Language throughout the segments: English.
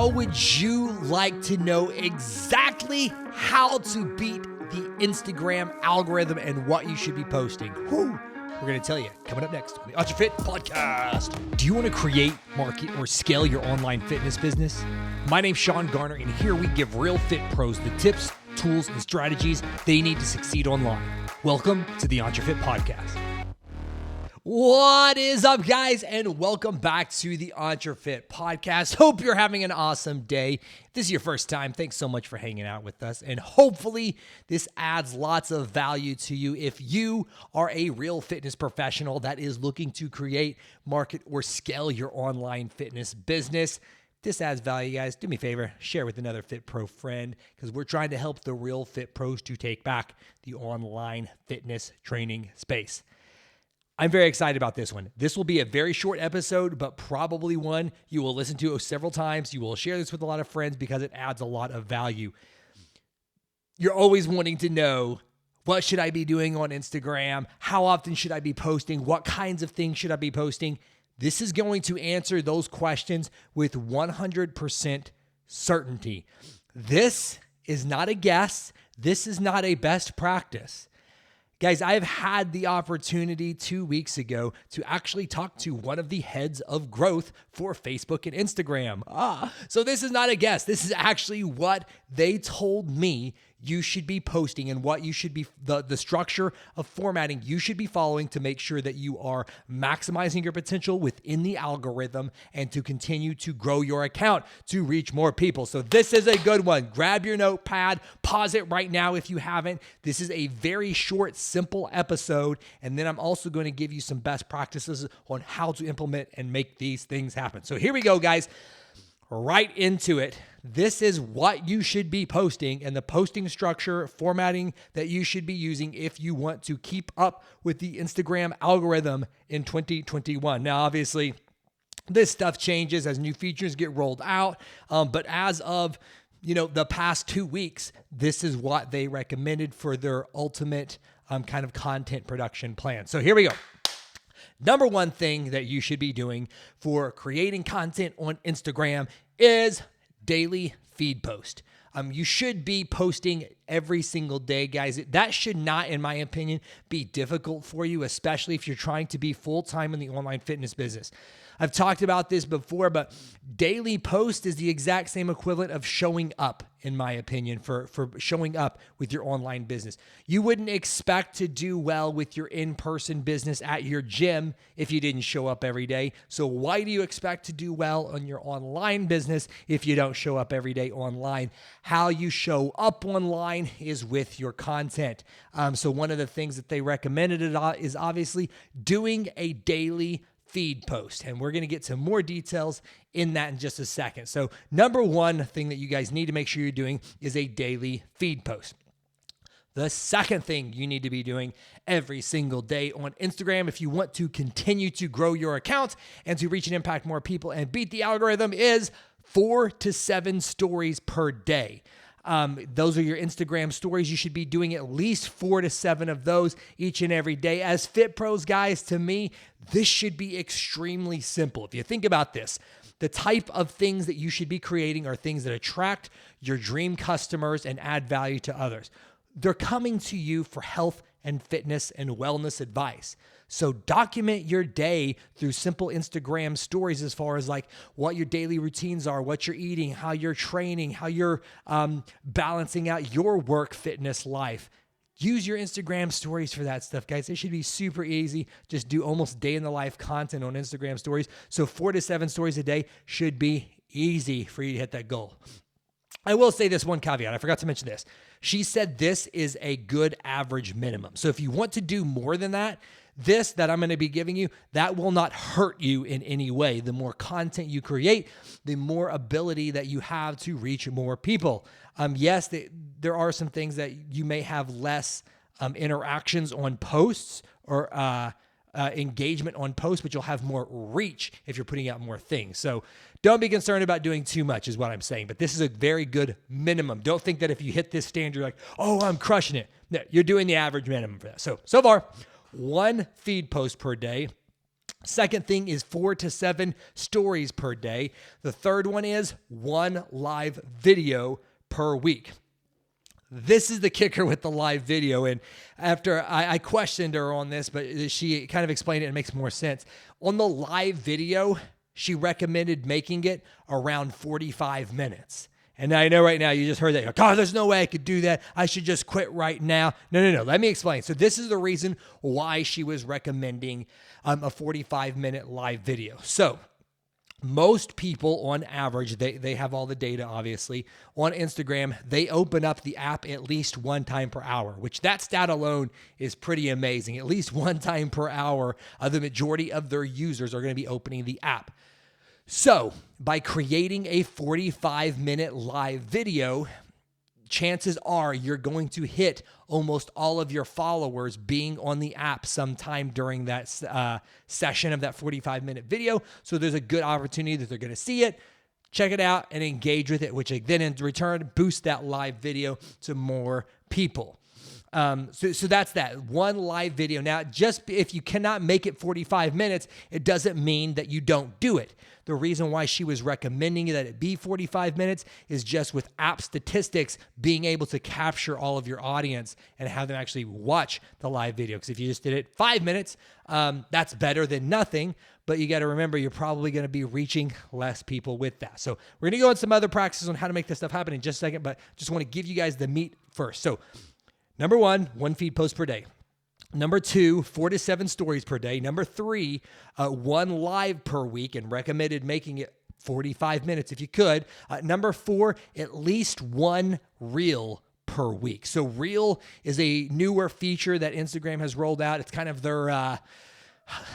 How would you like to know exactly how to beat the Instagram algorithm and what you should be posting? Whew. We're going to tell you coming up next on the On Your Fit podcast. Do you want to create, market, or scale your online fitness business? My name's Sean Garner, and here we give real fit pros the tips, tools, and strategies they need to succeed online. Welcome to the On Your Fit podcast. What is up, guys, and welcome back to the On Your Fit podcast. Hope you're having an awesome day. If this is your first time, thanks so much for hanging out with us, and hopefully this adds lots of value to you if you are a real fitness professional that is looking to create, market, or scale your online fitness business. If this adds value, guys, do me a favor, share with another Fit Pro friend, because we're trying to help the real Fit Pros to take back the online fitness training space. I'm very excited about this one. This will be a very short episode, but probably one you will listen to several times. You will share this with a lot of friends because it adds a lot of value. You're always wanting to know, what should I be doing on Instagram? How often should I be posting? What kinds of things should I be posting? This is going to answer those questions with 100% certainty. This is not a guess. This is not a best practice. Guys, I've had the opportunity 2 weeks ago to actually talk to one of the heads of growth for Facebook and Instagram. So this is not a guess. This is actually what they told me you should be posting and what you should be, the structure of formatting you should be following to make sure that you are maximizing your potential within the algorithm and to continue to grow your account to reach more people. So this is a good one. Grab your notepad, pause it right now if you haven't. This is a very short, simple episode. And then I'm also going to give you some best practices on how to implement and make these things happen. So here we go, guys. Right into it. This is what you should be posting and the posting structure, formatting that you should be using if you want to keep up with the Instagram algorithm in 2021. Now, obviously, this stuff changes as new features get rolled out, but as of the past 2 weeks, this is what they recommended for their ultimate kind of content production plan. So here we go. Number one thing that you should be doing for creating content on Instagram is daily feed post. You should be posting every single day, guys. That should not, in my opinion, be difficult for you, especially if you're trying to be full-time in the online fitness business. I've talked about this before, but daily post is the exact same equivalent of showing up, in my opinion, for showing up with your online business. You wouldn't expect to do well with your in-person business at your gym if you didn't show up every day. So why do you expect to do well on your online business if you don't show up every day online? How you show up online is with your content. So one of the things that they recommended is obviously doing a daily feed post. And we're going to get some more details in that in just a second. So number one thing that you guys need to make sure you're doing is a daily feed post. The second thing you need to be doing every single day on Instagram if you want to continue to grow your account and to reach and impact more people and beat the algorithm is 4 to 7 stories per day. Those are your Instagram stories. You should be doing at least 4 to 7 of those each and every day. As Fit Pros, guys, to me, this should be extremely simple. If you think about this, the type of things that you should be creating are things that attract your dream customers and add value to others. They're coming to you for health and fitness and wellness advice. So document your day through simple Instagram stories as far as like what your daily routines are, what you're eating, how you're training, how you're balancing out your work fitness life. Use your Instagram stories for that stuff, guys. It should be super easy. Just do almost day in the life content on Instagram stories. So 4 to 7 stories a day should be easy for you to hit that goal. I will say this one caveat. I forgot to mention this. She said this is a good average minimum. So if you want to do more than that, this that I'm going to be giving you, that will not hurt you in any way. The more content you create, the more ability that you have to reach more people. Yes, there are some things that you may have less interactions on posts or engagement on posts, but you'll have more reach if you're putting out more things. So don't be concerned about doing too much is what I'm saying, but this is a very good minimum. Don't think that if you hit this standard, you're like, oh, I'm crushing it. No, you're doing the average minimum for that. So far, 1 feed post per day Second thing is 4 to 7 stories per day. The third one is 1 live video per week. This is the kicker with the live video. And after I questioned her on this, but she kind of explained it and it makes more sense. On the live video, she recommended making it around 45 minutes. And I know right now you just heard that. You're like, oh, there's no way I could do that. I should just quit right now. No. Let me explain. So this is the reason why she was recommending a 45-minute live video. So most people on average, they have all the data, obviously. On Instagram, they open up the app at least 1 time per hour, which that stat alone is pretty amazing. At least 1 time per hour, the majority of their users are going to be opening the app. So by creating a 45-minute live video, chances are you're going to hit almost all of your followers being on the app sometime during that session of that 45-minute video. So there's a good opportunity that they're going to see it, check it out, and engage with it, which then in return boosts that live video to more people. So that's that 1 live video. Now, just if you cannot make it 45 minutes, it doesn't mean that you don't do it. The reason why she was recommending that it be 45 minutes is just with app statistics, being able to capture all of your audience and have them actually watch the live video. Because if you just did it 5 minutes, that's better than nothing. But you got to remember, you're probably going to be reaching less people with that. So we're going to go on some other practices on how to make this stuff happen in just a second, but just want to give you guys the meat first. So number 1 feed post per day. Number 2, 4 to 7 stories per day. Number 3, 1 live per week, and recommended making it 45 minutes if you could. Number 4, at least 1 reel per week. So reel is a newer feature that Instagram has rolled out. It's kind of their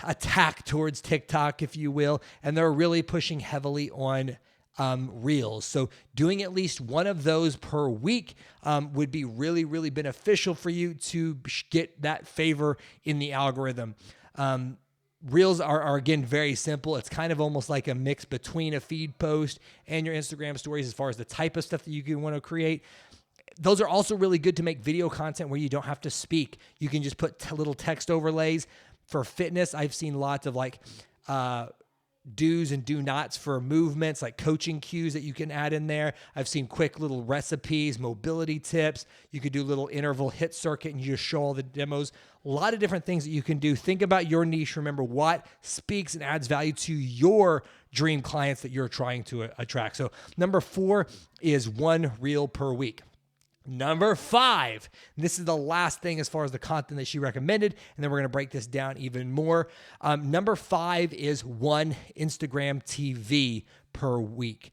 attack towards TikTok, if you will, and they're really pushing heavily on reels. So doing at least 1 of those per week would be really, really beneficial for you to get that favor in the algorithm. Reels are again, very simple. It's kind of almost like a mix between a feed post and your Instagram stories as far as the type of stuff that you can want to create. Those are also really good to make video content where you don't have to speak. You can just put little text overlays. For fitness, I've seen lots of do's and do nots for movements, like coaching cues that you can add in there. I've seen quick little recipes, mobility tips. You could do a little interval hit circuit and you just show all the demos. A lot of different things that you can do. Think about your niche. Remember what speaks and adds value to your dream clients that you're trying to attract. So number 4 is 1 reel per week. Number 5, this is the last thing as far as the content that she recommended, and then we're going to break this down even more. Number 5 is 1 Instagram TV per week.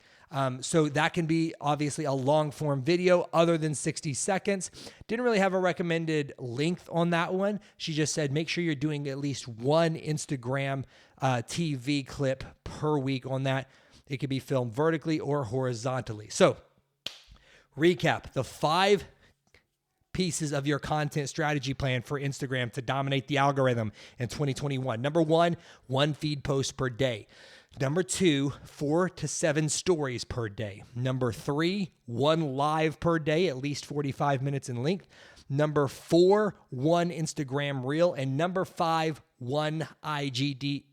So that can be obviously a long form video other than 60 seconds. Didn't really have a recommended length on that one. She just said, make sure you're doing at least 1 Instagram TV clip per week on that. It could be filmed vertically or horizontally. So recap the 5 pieces of your content strategy plan for Instagram to dominate the algorithm in 2021. Number 1, 1 feed post per day. Number 2, 4 to 7 stories per day. Number 3, 1 live per day, at least 45 minutes in length. Number 4, 1 Instagram reel. And number 5, 1 IGTV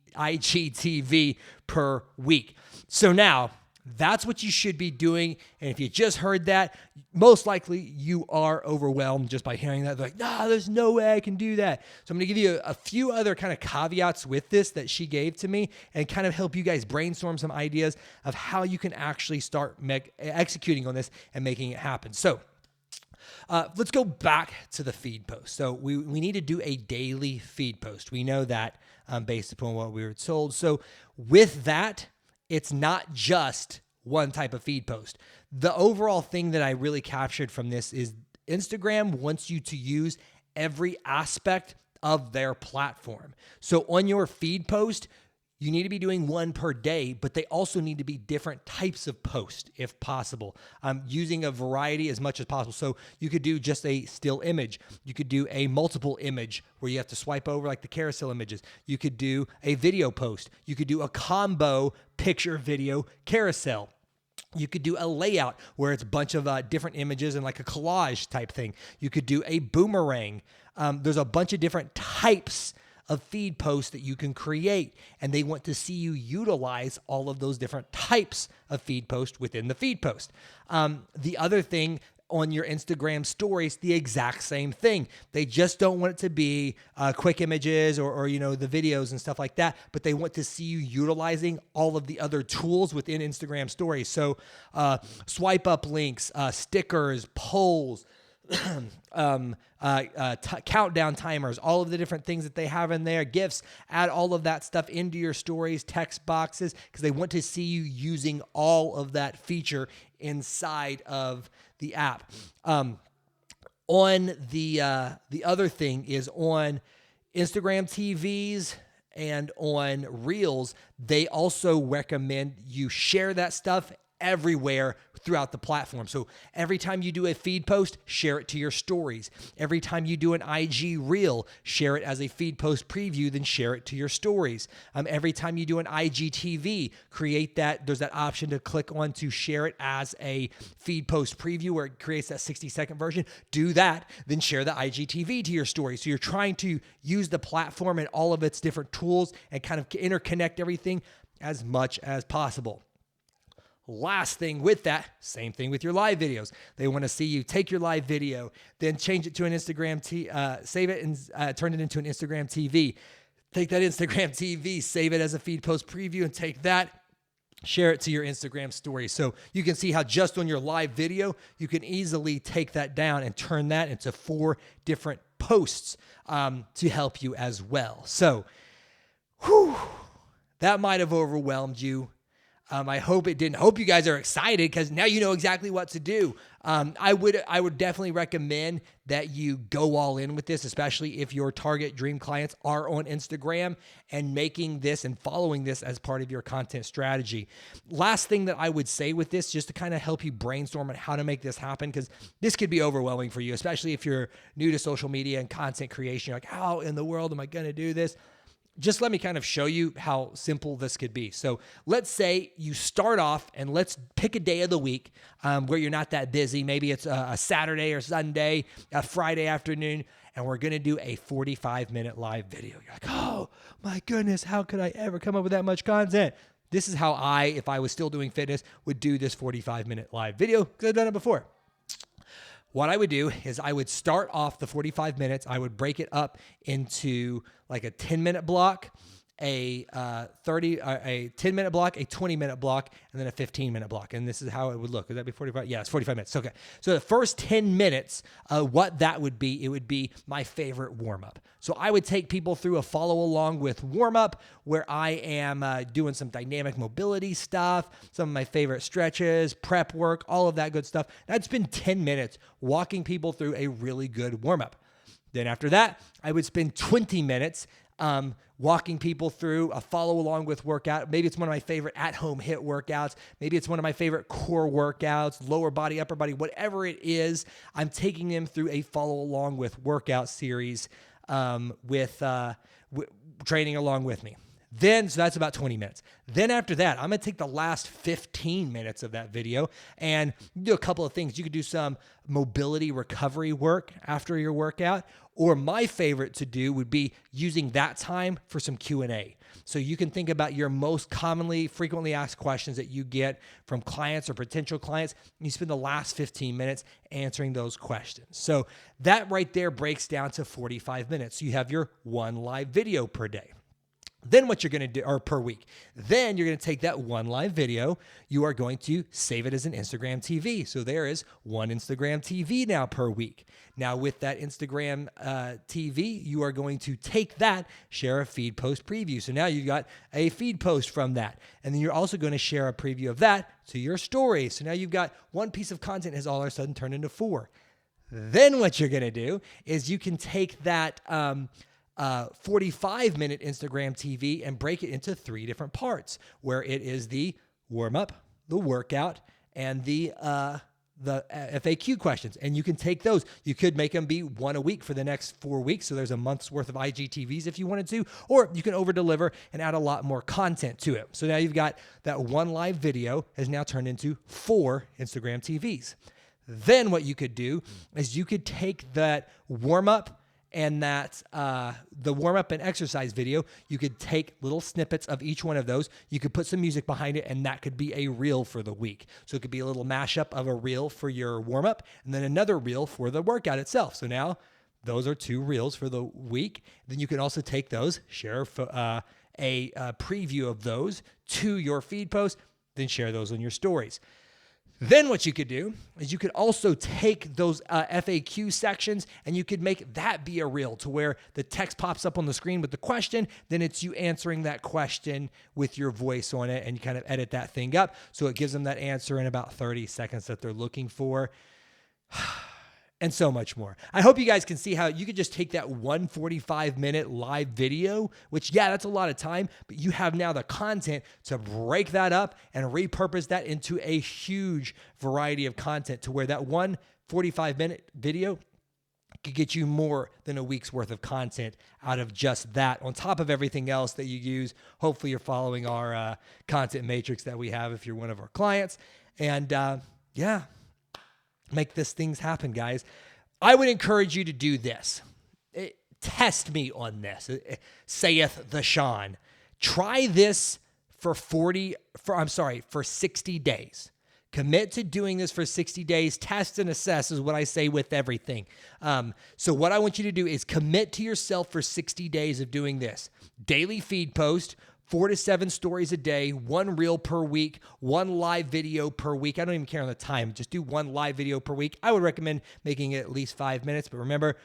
per week. So now, that's what you should be doing. And if you just heard that, most likely you are overwhelmed just by hearing that. They're like, nah, there's no way I can do that. So I'm going to give you a few other kind of caveats with this that she gave to me and kind of help you guys brainstorm some ideas of how you can actually start executing on this and making it happen. So let's go back to the feed post. So we need to do a daily feed post. We know that based upon what we were told. So with that, it's not just one type of feed post. The overall thing that I really captured from this is Instagram wants you to use every aspect of their platform. So on your feed post, you need to be doing 1 per day, but they also need to be different types of posts if possible. Using a variety as much as possible. So you could do just a still image. You could do a multiple image where you have to swipe over like the carousel images. You could do a video post. You could do a combo picture video carousel. You could do a layout where it's a bunch of different images and like a collage type thing. You could do a boomerang. There's a bunch of different types of feed posts that you can create. And they want to see you utilize all of those different types of feed posts within the feed post. The other thing on your Instagram stories, the exact same thing. They just don't want it to be quick images or the videos and stuff like that, but they want to see you utilizing all of the other tools within Instagram stories. So swipe up links, stickers, polls, countdown timers, all of the different things that they have in there, GIFs, add all of that stuff into your stories, text boxes, because they want to see you using all of that feature inside of the app. On the other thing is on Instagram TVs and on Reels, they also recommend you share that stuff everywhere throughout the platform. So every time you do a feed post, share it to your stories. Every time you do an IG reel, share it as a feed post preview, then share it to your stories. Every time you do an IGTV, create that. There's that option to click on to share it as a feed post preview where it creates that 60-second version. Do that, then share the IGTV to your story. So you're trying to use the platform and all of its different tools and kind of interconnect everything as much as possible. Last thing with that, same thing with your live videos. They want to see you take your live video, then change it to an Instagram, save it and turn it into an Instagram TV. Take that Instagram TV, save it as a feed post preview, and take that, share it to your Instagram story. So you can see how just on your live video, you can easily take that down and turn that into 4 different posts to help you as well. So, that might have overwhelmed you. I hope it didn't. Hope you guys are excited because now you know exactly what to do. I would definitely recommend that you go all in with this, especially if your target dream clients are on Instagram and making this and following this as part of your content strategy. Last thing that I would say with this, just to kind of help you brainstorm on how to make this happen, because this could be overwhelming for you, especially if you're new to social media and content creation. You're like, how in the world am I going to do this? Just let me kind of show you how simple this could be. So let's say you start off and let's pick a day of the week where you're not that busy. Maybe it's a Saturday or Sunday, a Friday afternoon, and we're going to do a 45-minute live video. You're like, oh my goodness, how could I ever come up with that much content? This is how I, if I was still doing fitness, would do this 45-minute live video because I've done it before. What I would do is I would start off the 45 minutes. I would break it up into like a 10-minute block, a 10-minute block, a 20-minute block, and then a 15-minute block. And this is how it would look. Would that be 45? Yeah, it's 45 minutes. Okay. So the first 10 minutes, what that would be, it would be my favorite warm-up. So I would take people through a follow along with warm-up where I am doing some dynamic mobility stuff, some of my favorite stretches, prep work, all of that good stuff. And I'd spend 10 minutes walking people through a really good warm-up. Then after that, I would spend 20 minutes walking people through a follow along with workout. Maybe it's one of my favorite at-home HIIT workouts. Maybe it's one of my favorite core workouts, lower body, upper body, whatever it is. I'm taking them through a follow along with workout series with training along with me. Then, so that's about 20 minutes. Then after that, I'm going to take the last 15 minutes of that video and do a couple of things. You could do some mobility recovery work after your workout, or my favorite to do would be using that time for some Q&A. So you can think about your most frequently asked questions that you get from clients or potential clients, and you spend the last 15 minutes answering those questions. So that right there breaks down to 45 minutes. So you have your 1 live video per day. Then what you're going to do, or per week, then you're going to take that 1 live video. You are going to save it as an Instagram TV. So there is 1 Instagram TV now per week. Now with that Instagram TV, you are going to take that, share a feed post preview. So now you've got a feed post from that. And then you're also going to share a preview of that to your story. So now you've got 1 piece of content has all of a sudden turned into 4. Then what you're going to do is you can take that 45-minute Instagram TV and break it into 3 different parts, where it is the warm-up, the workout, and the FAQ questions. And you can take those. You could make them be 1 a week for the next 4 weeks. So there's a month's worth of IGTVs if you wanted to, or you can over-deliver and add a lot more content to it. So now you've got that 1 live video has now turned into 4 Instagram TVs. Then what you could do is you could take that warm-up and that the warm-up and exercise video, you could take little snippets of each one of those. You could put some music behind it, and that could be a reel for the week. So it could be a little mashup of a reel for your warm-up and then another reel for the workout itself. So now those are 2 reels for the week. Then you can also take those, share a preview of those to your feed post, then share those on your stories. Then what you could do is you could also take those FAQ sections and you could make that be a reel to where the text pops up on the screen with the question. Then it's you answering that question with your voice on it, and you kind of edit that thing up so it gives them that answer in about 30 seconds that they're looking for. And so much more. I hope you guys can see how you could just take that 145-minute live video, which, yeah, that's a lot of time, but you have now the content to break that up and repurpose that into a huge variety of content to where that 145-minute video could get you more than a week's worth of content out of just that, on top of everything else that you use. Hopefully you're following our content matrix that we have if you're one of our clients. And yeah, make these things happen, guys. I would encourage you to do this. Test me on this, saith the Sean. Try this for 60 days. Commit to doing this for 60 days. Test and assess is what I say with everything. So what I want you to do is commit to yourself for 60 days of doing this. Daily feed post, 4 to 7 stories a day, 1 reel per week, 1 live video per week. I don't even care on the time. Just do 1 live video per week. I would recommend making it at least 5 minutes. But remember,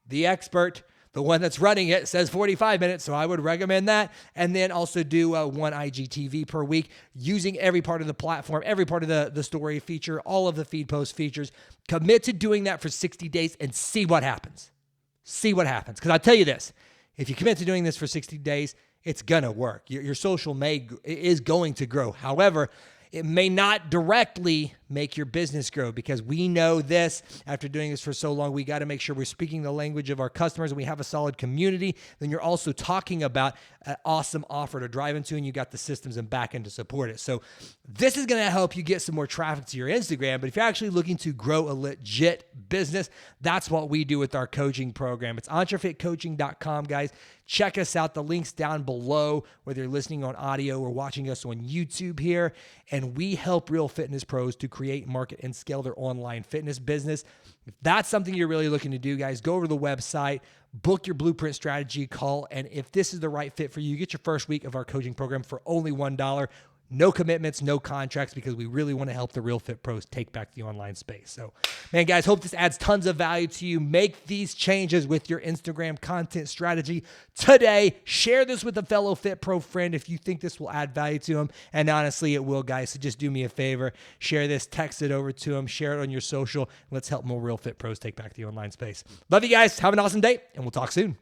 the expert, the one that's running it, says 45 minutes. So I would recommend that. And then also do 1 IGTV per week, using every part of the platform, every part of the story feature, all of the feed post features. Commit to doing that for 60 days and see what happens. See what happens. Because I'll tell you this, if you commit to doing this for 60 days, it's going to work. Your social is going to grow. However, it may not directly make your business grow, because we know this after doing this for so long. We got to make sure we're speaking the language of our customers and we have a solid community. Then you're also talking about an awesome offer to drive into, and you got the systems and backend to support it. So this is going to help you get some more traffic to your Instagram. But if you're actually looking to grow a legit business, that's what we do with our coaching program. It's entrefitcoaching.com, guys. Check us out. The link's down below, whether you're listening on audio or watching us on YouTube here. And we help real fitness pros to create, market, and scale their online fitness business. If that's something you're really looking to do, guys, go over to the website, book your blueprint strategy call. And if this is the right fit for you, you get your first week of our coaching program for only $1. No commitments, no contracts, because we really want to help the real fit pros take back the online space. So, man, guys, hope this adds tons of value to you. Make these changes with your Instagram content strategy today. Share this with a fellow fit pro friend if you think this will add value to them. And honestly, it will, guys. So just do me a favor. Share this, text it over to them, share it on your social. Let's help more real fit pros take back the online space. Love you guys. Have an awesome day, and we'll talk soon.